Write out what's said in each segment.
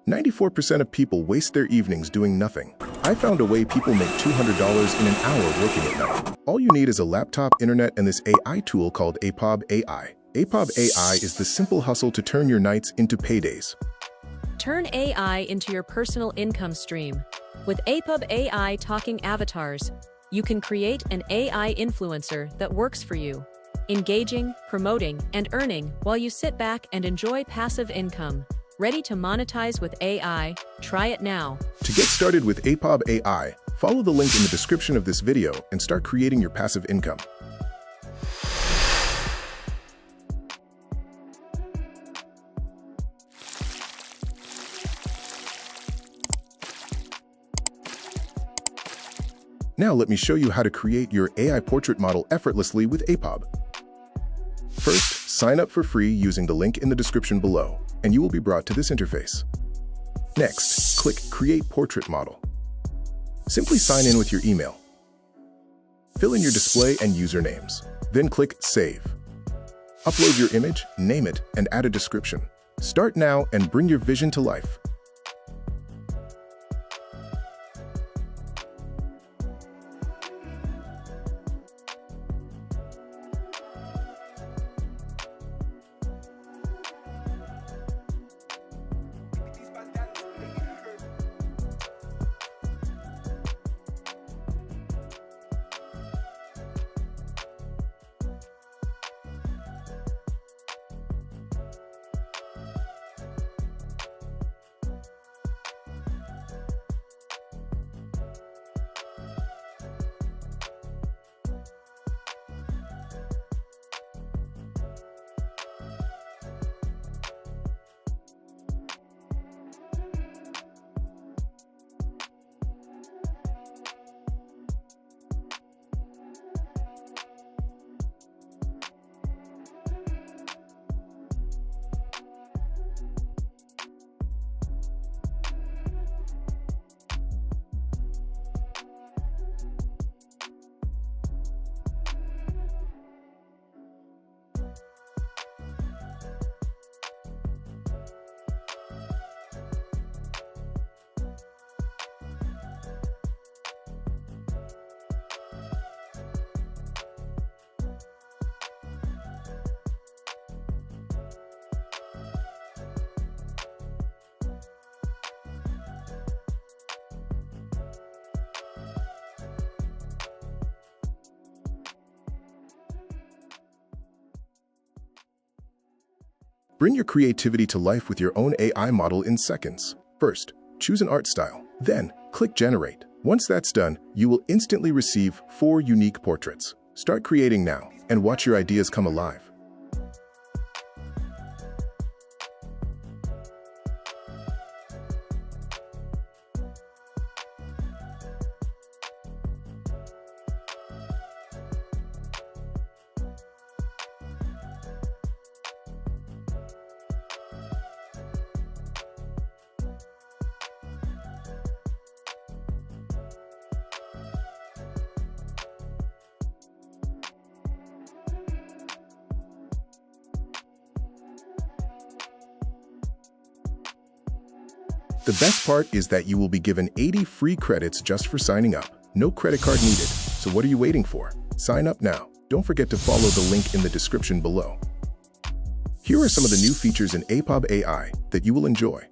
94% of people waste their evenings doing nothing. I found a way people make $200 in an hour working at night. All you need is a laptop, internet, and this AI tool called Apob AI. Apob AI is the simple hustle to turn your nights into paydays. Turn AI into your personal income stream. With Apob AI talking avatars, you can create an AI influencer that works for you, engaging, promoting, and earning while you sit back and enjoy passive income. Ready to monetize with AI? Try it now. To get started with Apob AI, follow the link in the description of this video and start creating your passive income. Now let me show you how to create your AI portrait model effortlessly with Apob. First, sign up for free using the link in the description below, and you will be brought to this interface. Next, click Create Portrait Model. Simply sign in with your email. Fill in your display and usernames. Then click Save. Upload your image, name it, and add a description. Start now and bring your vision to life. Bring your creativity to life with your own AI model in seconds. First, choose an art style. Then, click Generate. Once that's done, you will instantly receive 4 unique portraits. Start creating now and watch your ideas come alive. The best part is that you will be given 80 free credits just for signing up. No credit card needed. So what are you waiting for? Sign up now. Don't forget to follow the link in the description below. Here are some of the new features in Apob AI that you will enjoy.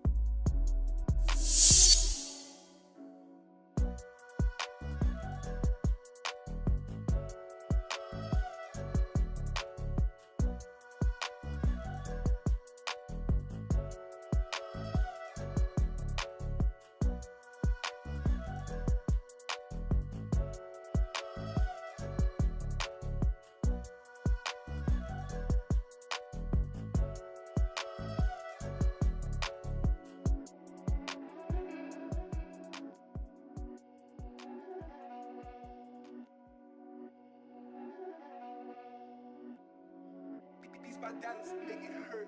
My dance make it hurt.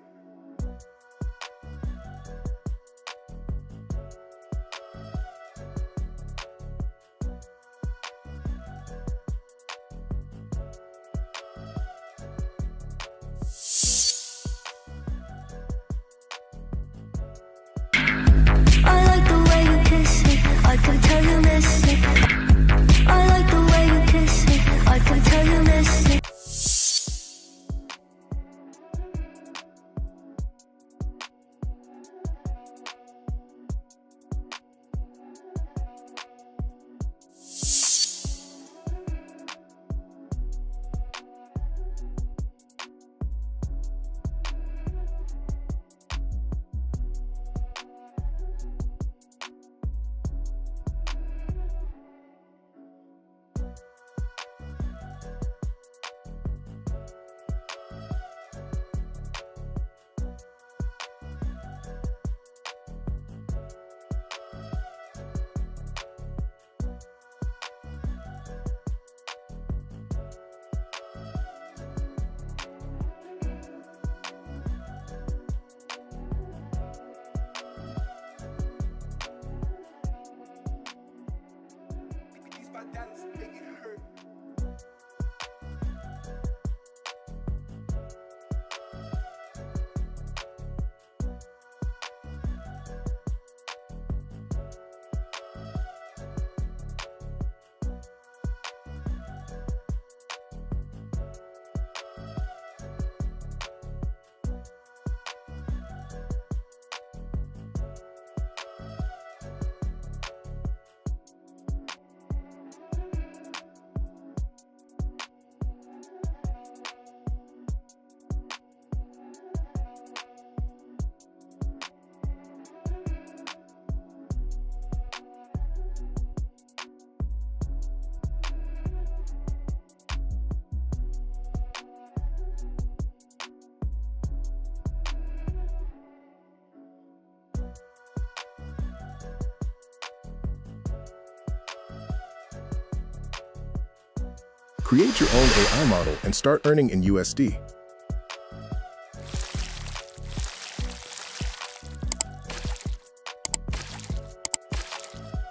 tell you miss it. I like the way you kiss it. I can tell you miss it. These bad dance make it hurt. Create your own AI model and start earning in USD.